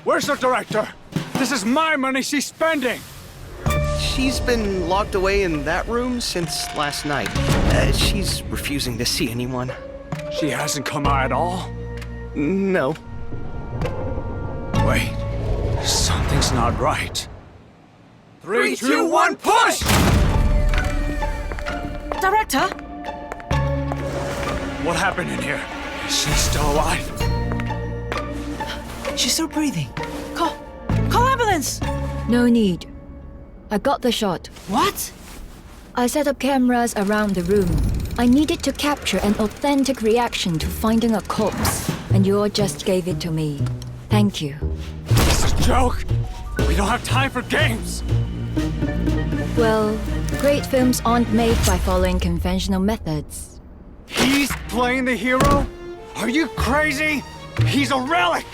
Where's the director? This is my money she's spending! She's been locked away in that room since last night. She's refusing to see anyone. She hasn't come out at all? No. Wait, something's not right. 3, 2, 1, push! Director? What happened in here? Is she still alive? She's still breathing. Call ambulance! No need. I got the shot. What? I set up cameras around the room. I needed to capture an authentic reaction to finding a corpse, and you all just gave it to me. Thank you. It's a joke! We don't have time for games! Well, great films aren't made by following conventional methods. He's playing the hero? Are you crazy? He's a relic!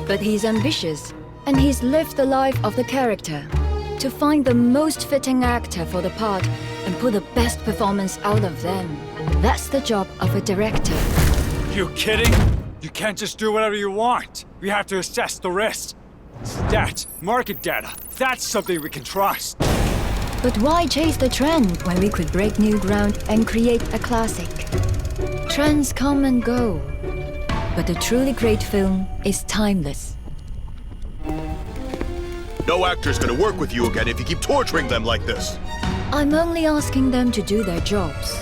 But he's ambitious, and he's lived the life of the character. To find the most fitting actor for the part and put the best performance out of them. That's the job of a director. You kidding? You can't just do whatever you want. We have to assess the risk. Stats, market data, that's something we can trust. But why chase the trend when we could break new ground and create a classic? Trends come and go, but a truly great film is timeless. No actor's gonna work with you again if you keep torturing them like this. I'm only asking them to do their jobs.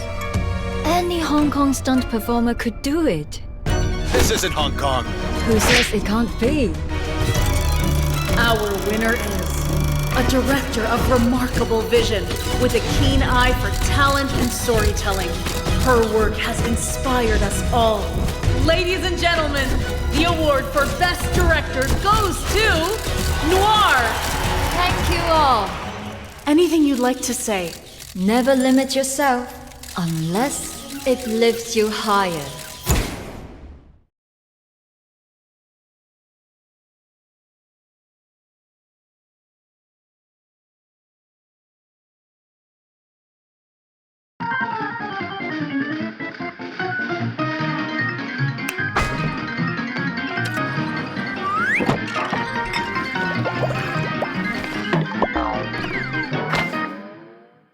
Any Hong Kong stunt performer could do it. This isn't Hong Kong. Who says it can't be? Our winner is a director of remarkable vision with a keen eye for talent and storytelling. Her work has inspired us all. Ladies and gentlemen, the award for Best Director goes to Noire! Thank you all. Anything you'd like to say? Never limit yourself unless it lifts you higher.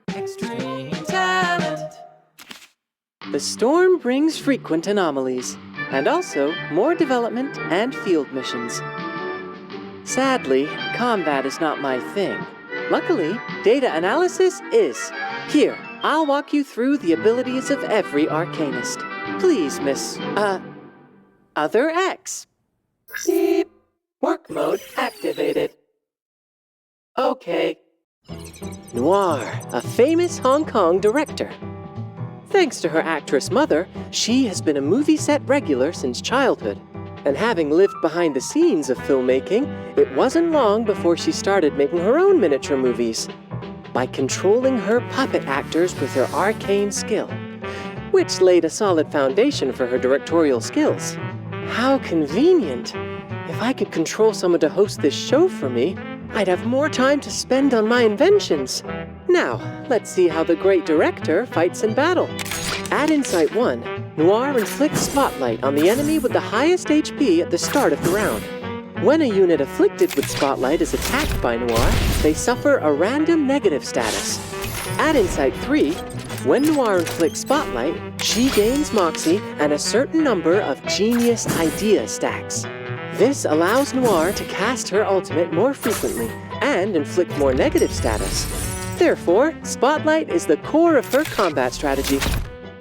Xtreme Talent. The storm brings frequent anomalies, and also more development and field missions. Sadly, combat is not my thing. Luckily, data analysis is. Here, I'll walk you through the abilities of every Arcanist. Please, Miss, Other X. Beep. Work mode activated. Okay. Noire, a famous Hong Kong director. Thanks to her actress mother, she has been a movie set regular since childhood. And having lived behind the scenes of filmmaking, it wasn't long before she started making her own miniature movies. By controlling her puppet actors with her arcane skill, which laid a solid foundation for her directorial skills. How convenient! If I could control someone to host this show for me, I'd have more time to spend on my inventions. Now, let's see how the great director fights in battle. At Insight 1, Noire inflicts Spotlight on the enemy with the highest HP at the start of the round. When a unit afflicted with Spotlight is attacked by Noire, they suffer a random negative status. At Insight 3, when Noire inflicts Spotlight, she gains Moxie and a certain number of Genius Idea stacks. This allows Noire to cast her ultimate more frequently and inflict more negative status. Therefore, Spotlight is the core of her combat strategy.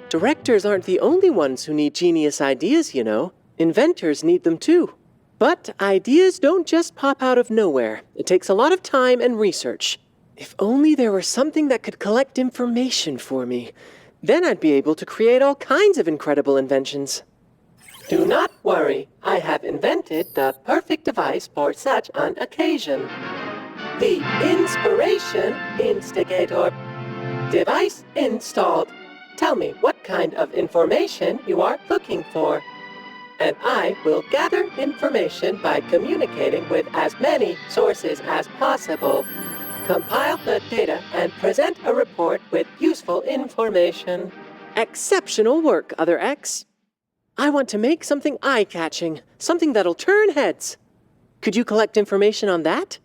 Directors aren't the only ones who need genius ideas, you know. Inventors need them too. But ideas don't just pop out of nowhere. It takes a lot of time and research. If only there were something that could collect information for me. Then I'd be able to create all kinds of incredible inventions. Do not worry, I have invented the perfect device for such an occasion. The Inspiration Instigator. Device installed. Tell me what kind of information you are looking for. And I will gather information by communicating with as many sources as possible. Compile the data and present a report with useful information. Exceptional work, Other X. I want to make something eye-catching, something that'll turn heads. Could you collect information on that?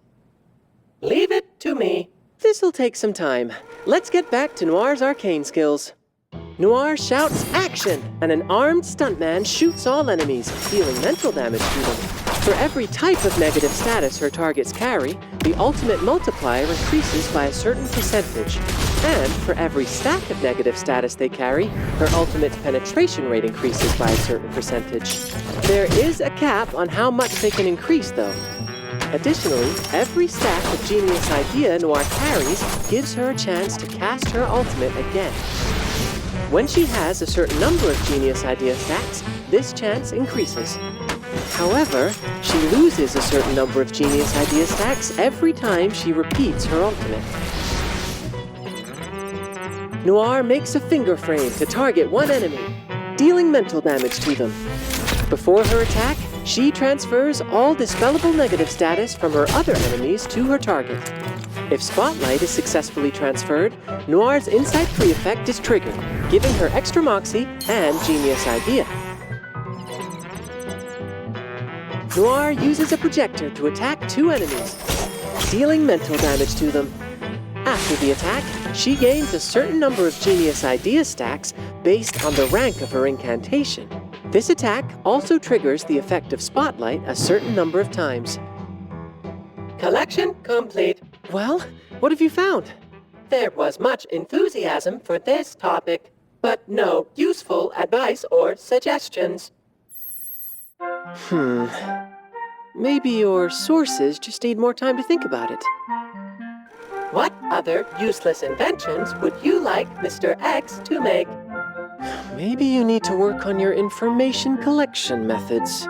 Leave it to me. This'll take some time. Let's get back to Noire's arcane skills. Noire shouts action, and an armed stuntman shoots all enemies, dealing mental damage to them. For every type of negative status her targets carry, the ultimate multiplier increases by a certain percentage. And for every stack of negative status they carry, her ultimate penetration rate increases by a certain percentage. There is a cap on how much they can increase, though. Additionally, every stack of Genius Idea Noire carries gives her a chance to cast her ultimate again. When she has a certain number of Genius Idea stacks, this chance increases. However, she loses a certain number of Genius Idea stacks every time she repeats her ultimate. Noire makes a finger frame to target one enemy, dealing mental damage to them. Before her attack, she transfers all dispellable negative status from her other enemies to her target. If Spotlight is successfully transferred, Noire's Insight Free effect is triggered, giving her extra Moxie and Genius Idea. Noire uses a projector to attack two enemies, dealing mental damage to them. After the attack, she gains a certain number of Genius Idea stacks based on the rank of her incantation. This attack also triggers the effect of Spotlight a certain number of times. Collection complete. Well, what have you found? There was much enthusiasm for this topic, but no useful advice or suggestions. Maybe your sources just need more time to think about it. What other useless inventions would you like Mr. X to make? Maybe you need to work on your information collection methods.